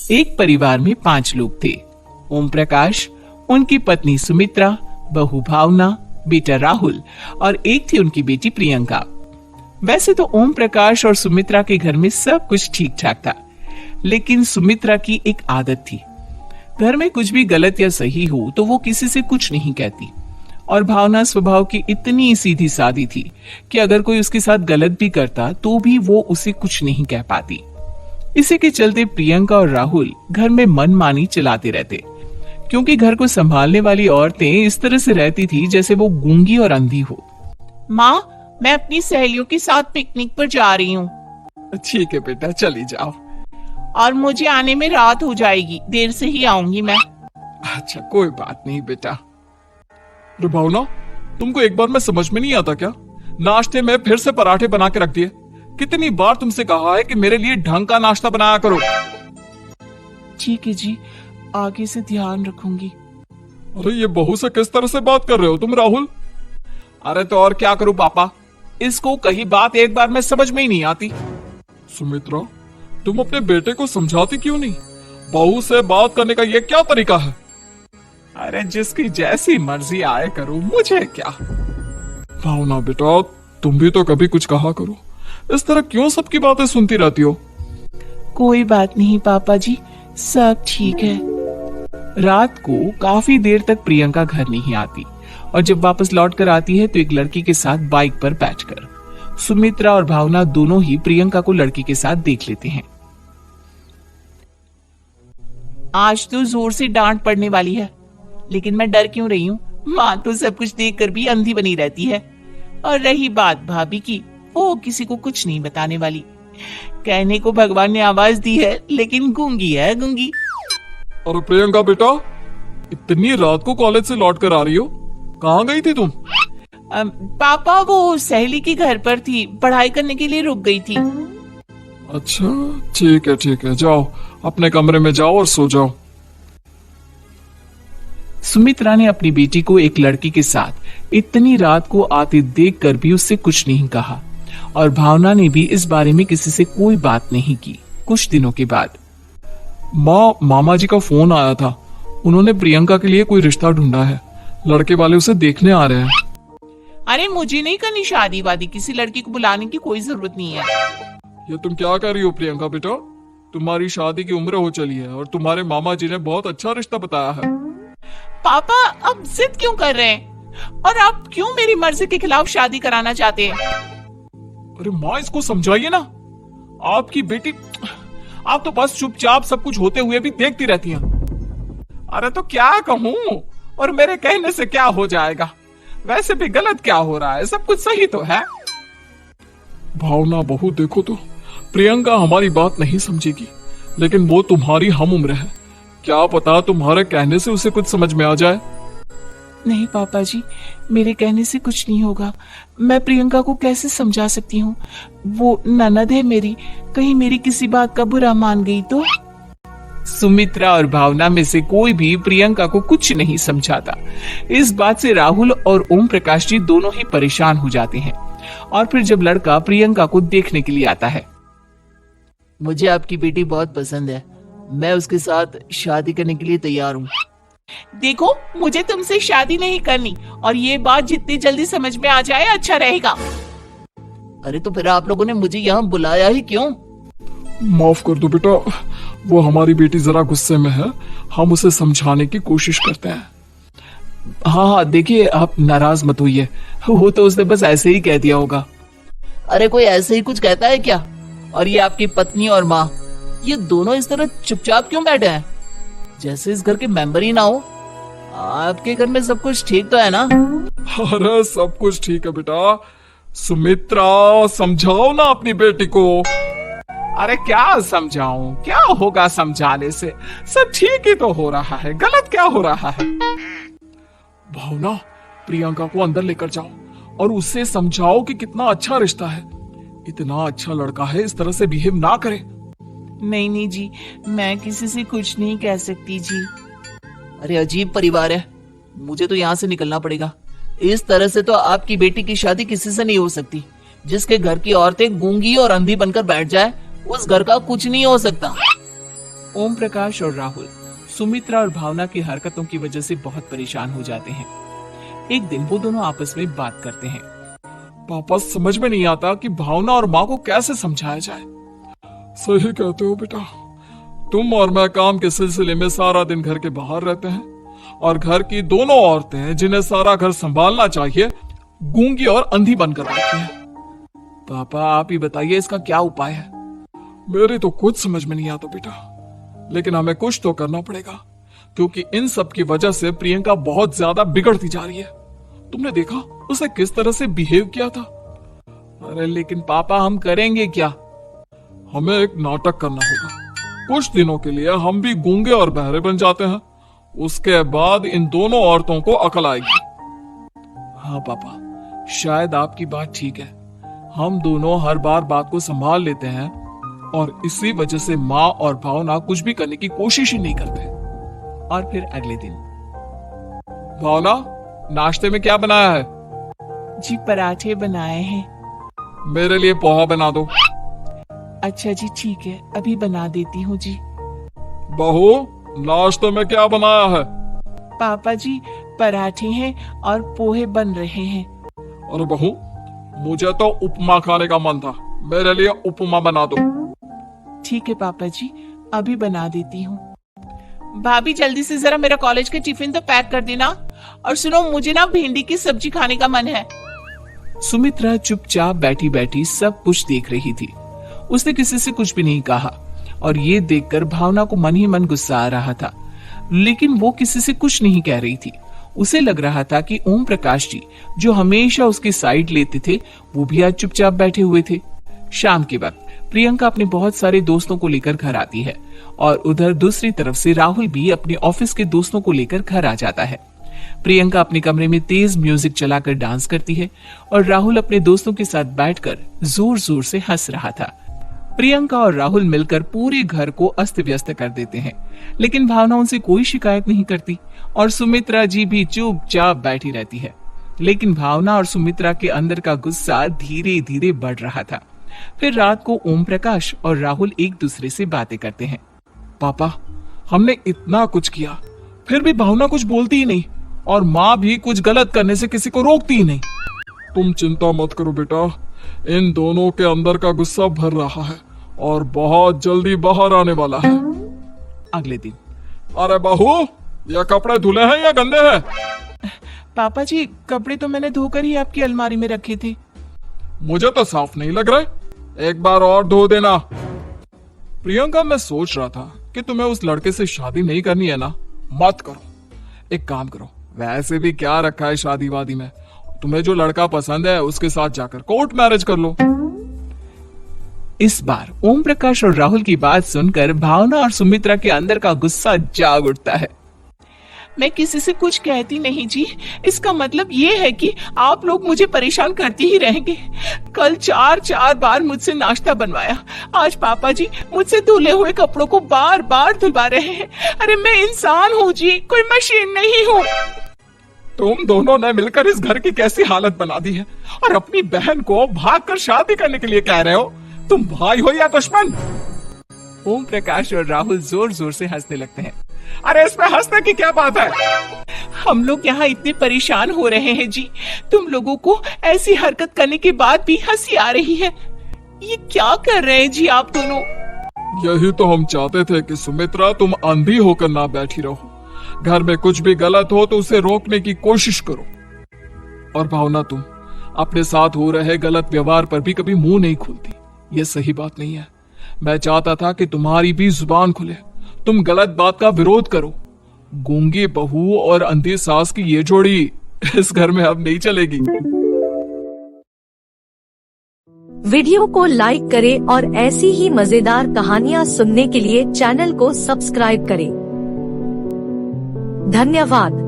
एक परिवार में 5 लोग थे। ओम प्रकाश, उनकी पत्नी सुमित्रा, बहू भावना, बेटा राहुल और एक थी उनकी बेटी प्रियंका। वैसे तो ओम प्रकाश और सुमित्रा के घर में सब कुछ ठीक ठाक था, लेकिन सुमित्रा की एक आदत थी। घर में कुछ भी गलत या सही हो तो वो किसी से कुछ नहीं कहती, और भावना स्वभाव की इतनी सीधी सादी थी कि अगर कोई उसके साथ गलत भी करता तो भी वो उसे कुछ नहीं कह पाती। इसी के चलते प्रियंका और राहुल घर में मनमानी चलाते रहते, क्योंकि घर को संभालने वाली औरतें इस तरह से रहती थी जैसे वो गूंगी और अंधी हो। माँ, मैं अपनी सहेलियों के साथ पिकनिक पर जा रही हूँ। ठीक है बेटा, चली जाओ। और मुझे आने में रात हो जाएगी, देर से ही आऊंगी मैं। अच्छा, कोई बात नहीं बेटा। भावना, तुमको एक बार में समझ में नहीं आता क्या? नाश्ते में फिर से पराठे बना के रख दिए। कितनी बार तुमसे कहा है कि मेरे लिए ढंग का नाश्ता बनाया करो। ठीक है जी, आगे से ध्यान रखूंगी। अरे ये बहू से किस तरह से बात कर रहे हो तुम राहुल? अरे तो और क्या करूं पापा, इसको कही बात एक बार में समझ में ही नहीं आती। सुमित्रा, तुम अपने बेटे को समझाती क्यों नहीं? बहू से बात करने का ये क्या तरीका है? अरे जिसकी जैसी मर्जी आए करो, मुझे क्या। भावना बेटा, तुम भी तो कभी कुछ कहा करो। इस तरह क्यों सबकी बातें सुनती रहती हो? कोई बात नहीं पापा जी, सब ठीक है। रात को काफी देर तक प्रियंका घर नहीं आती, और जब वापस लौट कर आती है तो एक लड़की के साथ बाइक पर बैठकर। सुमित्रा और भावना दोनों ही प्रियंका को लड़की के साथ देख लेते हैं। आज तो जोर से डांट पड़ने वाली है, लेकिन मैं डर क्यों रही हूँ? माँ तो सब कुछ देखकर भी अंधी बनी रहती है। और रही बात भाभी की, वो किसी को कुछ नहीं बताने वाली। कहने को भगवान ने आवाज दी है, लेकिन गूंगी है गूंगी। और प्रियंका बेटा, इतनी रात को कॉलेज से लौट कर आ रही हो? कहाँ गई थी तुम? पापा, वो सहेली के घर पर थी, पढ़ाई करने के लिए रुक गई थी। अच्छा, ठीक है, जाओ अपने कमरे में जाओ और सो जाओ। सुमित्रा ने अपनी बेटी को एक लड़की के साथ इतनी रात को आते देखकर भी उससे कुछ नहीं कहा, और भावना ने भी इस बारे में किसी से कोई बात नहीं की। कुछ दिनों के बाद मामा जी का फोन आया था। उन्होंने प्रियंका के लिए कोई रिश्ता ढूंढा है। लड़के वाले उसे देखने आ रहे हैं। अरे मुझे नहीं करनी शादी वादी, किसी लड़की को बुलाने की कोई जरूरत नहीं है। ये तुम क्या कर रही हो प्रियंका बेटा? तुम्हारी शादी की उम्र हो चली है, और तुम्हारे मामा जी ने बहुत अच्छा रिश्ता बताया है। पापा, अब जिद क्यों कर रहे हैं? और आप क्यों मेरी मर्जी के खिलाफ शादी कराना चाहते हैं? अरे माँ, इसको समझाइए ना। आपकी बेटी, आप तो बस चुपचाप सब कुछ होते हुए भी देखती रहती हैं। अरे तो क्या कहूँ, और मेरे कहने से क्या हो जाएगा? वैसे भी गलत क्या हो रहा है, सब कुछ सही तो है। भावना बहू, देखो तो प्रियंका हमारी बात नहीं समझेगी, लेकिन वो तुम्हारी हम उम्र है। क्या पता तुम्हारे कहने से उसे कुछ समझ में आ जाए। नहीं पापा जी, मेरे कहने से कुछ नहीं होगा। मैं प्रियंका को कैसे समझा सकती हूँ? वो ननद है मेरी, कहीं मेरी किसी बात का बुरा मान गई तो? सुमित्रा और भावना में से कोई भी प्रियंका को कुछ नहीं समझाता। इस बात से राहुल और ओम प्रकाश जी दोनों ही परेशान हो जाते हैं। और फिर जब लड़का प्रियंका को देखने के लिए आता है, मुझे आपकी बेटी बहुत पसंद है, मैं उसके साथ शादी करने के लिए तैयार हूँ। देखो, मुझे तुमसे शादी नहीं करनी, और ये बात जितनी जल्दी समझ में आ जाए अच्छा रहेगा। अरे तो फिर आप लोगों ने मुझे यहाँ बुलाया ही क्यों? माफ कर दो बेटा, वो हमारी बेटी जरा गुस्से में है, हम उसे समझाने की कोशिश करते हैं। हाँ, देखिए आप नाराज मत होइए, वो तो उसने बस ऐसे ही कह दिया होगा। अरे कोई ऐसे ही कुछ कहता है क्या? और ये आपकी पत्नी और माँ, ये दोनों इस तरह चुपचाप क्यों बैठे हैं, जैसे इस घर के मेंबर ही ना हो? आपके घर में सब कुछ ठीक तो है ना? अरे सब कुछ ठीक है बेटा। सुमित्रा, समझाओ ना अपनी बेटी को। अरे क्या समझाऊं, क्या होगा समझाने से? सब ठीक ही तो हो रहा है, गलत क्या हो रहा है? भावना, प्रियंका को अंदर लेकर जाओ और उससे समझाओ कि कितना अच्छा रिश्ता है। इतना अच्छा लड़का है, इस तरह से बिहेव ना करे। नहीं जी, मैं किसी से कुछ नहीं कह सकती जी। अरे अजीब परिवार है, मुझे तो यहाँ से निकलना पड़ेगा। इस तरह से तो आपकी बेटी की शादी किसी से नहीं हो सकती। जिसके घर की औरतें गूंगी और अंधी बनकर बैठ जाए, उस घर का कुछ नहीं हो सकता। ओम प्रकाश और राहुल सुमित्रा और भावना की हरकतों की वजह से बहुत परेशान हो जाते हैं। एक दिन वो दोनों आपस में बात करते हैं। पापा, समझ में नहीं आता कि भावना और माँ को कैसे समझाया जाए। सही कहते हो बेटा, तुम और मैं काम के सिलसिले में सारा दिन घर के बाहर रहते हैं और घर की दोनों औरतें जिन्हें सारा घर संभालना चाहिए गूंगी और अंधी बनकर बैठी हैं। पापा, आप ही बताइए इसका क्या उपाय है। मेरी तो कुछ समझ में नहीं आता बेटा, लेकिन हमें कुछ तो करना पड़ेगा, क्योंकि इन सब की वजह से प्रियंका बहुत ज्यादा बिगड़ती जा रही है। तुमने देखा उसे किस तरह से बिहेव किया था। अरे लेकिन पापा, हम करेंगे क्या? हमें एक नाटक करना होगा। कुछ दिनों के लिए हम भी गूंगे और बहरे बन जाते हैं, उसके बाद इन दोनों औरतों को अकल आएगी। हाँ पापा, शायद आपकी बात ठीक है। हम दोनों हर बार बात को संभाल लेते हैं और इसी वजह से माँ और भावना कुछ भी करने की कोशिश ही नहीं करते। और फिर अगले दिन, भावना, नाश्ते में क्या बनाया है? जी पराठे बनाए हैं। मेरे लिए पोहा बना दो। अच्छा जी, ठीक है, अभी बना देती हूँ जी। बहू, नाश्ते में क्या बनाया है? पापा जी, पराठे हैं और पोहे बन रहे हैं। अरे बहू, मुझे तो उपमा खाने का मन था, मेरे लिए उपमा बना दो। ठीक है पापा जी, अभी बना देती हूँ। भाभी, जल्दी से जरा मेरा कॉलेज का टिफिन तो पैक कर देना। और सुनो, मुझे ना भिंडी की सब्जी खाने का मन है। सुमित्रा चुपचाप बैठी बैठी सब कुछ देख रही थी। उसने किसी से कुछ भी नहीं कहा और ये देखकर भावना को मन ही मन गुस्सा आ रहा था, लेकिन वो किसी से कुछ नहीं कह रही थी। उसे लग रहा था कि ओम प्रकाश जी, जो हमेशा उसकी साइड लेते थे, वो भी आज चुपचाप बैठे हुए थे। शाम के वक्त प्रियंका अपने बहुत सारे दोस्तों को लेकर घर आती है और उधर दूसरी तरफ से राहुल भी अपने ऑफिस के दोस्तों को लेकर घर आ जाता है। प्रियंका अपने कमरे में तेज म्यूजिक चलाकर डांस करती है और राहुल अपने दोस्तों के साथ बैठकर जोर जोर से हंस रहा था। प्रियंका और राहुल मिलकर पूरे घर को अस्त व्यस्त कर देते हैं, लेकिन भावना उनसे कोई शिकायत नहीं करती और सुमित्रा जी भी चुपचाप बैठी रहती है। लेकिन भावना और सुमित्रा के अंदर का गुस्सा धीरे धीरे बढ़ रहा था। फिर रात को ओम प्रकाश और राहुल एक दूसरे से बातें करते हैं। पापा, हमने इतना कुछ किया, फिर भी भावना कुछ बोलती ही नहीं और माँ भी कुछ गलत करने से किसी को रोकती ही नहीं। तुम चिंता मत करो बेटा, इन दोनों के अंदर का गुस्सा भर रहा है और बहुत जल्दी बाहर आने वाला है। अगले दिन, अरे बहू, ये कपड़े धुले हैं या गंदे हैं? पापा जी, कपड़े तो मैंने धोकर ही आपकी अलमारी में रखे थे। मुझे तो साफ नहीं लग रहा है, एक बार और धो देना। प्रियंका, मैं सोच रहा था कि तुम्हें उस लड़के से शादी नहीं करनी है ना, मत करो। एक काम करो, वैसे भी क्या रखा है शादी वादी में, तुम्हें जो लड़का पसंद है उसके साथ जाकर कोर्ट मैरिज कर लो। इस बार ओम प्रकाश और राहुल की बात सुनकर भावना और सुमित्रा के अंदर का गुस्सा जाग उठता है। मैं किसी से कुछ कहती नहीं जी, इसका मतलब ये है कि आप लोग मुझे परेशान करते ही रहेंगे। कल 4 बार मुझसे नाश्ता बनवाया, आज पापा जी मुझसे धुले हुए कपड़ों को बार बार धुलवा रहे हैं। अरे मैं इंसान हूँ जी, कोई मशीन नहीं हूँ। तुम दोनों ने मिलकर इस घर की कैसी हालत बना दी है और अपनी बहन को भागकर शादी करने के लिए कह रहे हो। तुम भाई हो या दुश्मन? ओम प्रकाश और राहुल जोर जोर से हंसने लगते हैं। अरे इसमें हंसने की क्या बात है? हम लोग यहाँ इतने परेशान हो रहे हैं जी, तुम लोगों को ऐसी हरकत करने के बाद भी हंसी आ रही है। ये क्या कर रहे हैं जी आप दोनों? यही तो हम चाहते थे कि सुमित्रा, तुम अंधी होकर ना बैठी रहो। घर में कुछ भी गलत हो तो उसे रोकने की कोशिश करो। और भावना, तुम अपने साथ हो रहे गलत व्यवहार पर भी कभी मुंह नहीं खोलती। ये सही बात नहीं है। मैं चाहता था कि तुम्हारी भी जुबान खुले, तुम गलत बात का विरोध करो। गूंगी बहू और अंधी सास की ये जोड़ी इस घर में अब नहीं चलेगी। वीडियो को लाइक करें और ऐसी ही मजेदार कहानियाँ सुनने के लिए चैनल को सब्सक्राइब करें। धन्यवाद।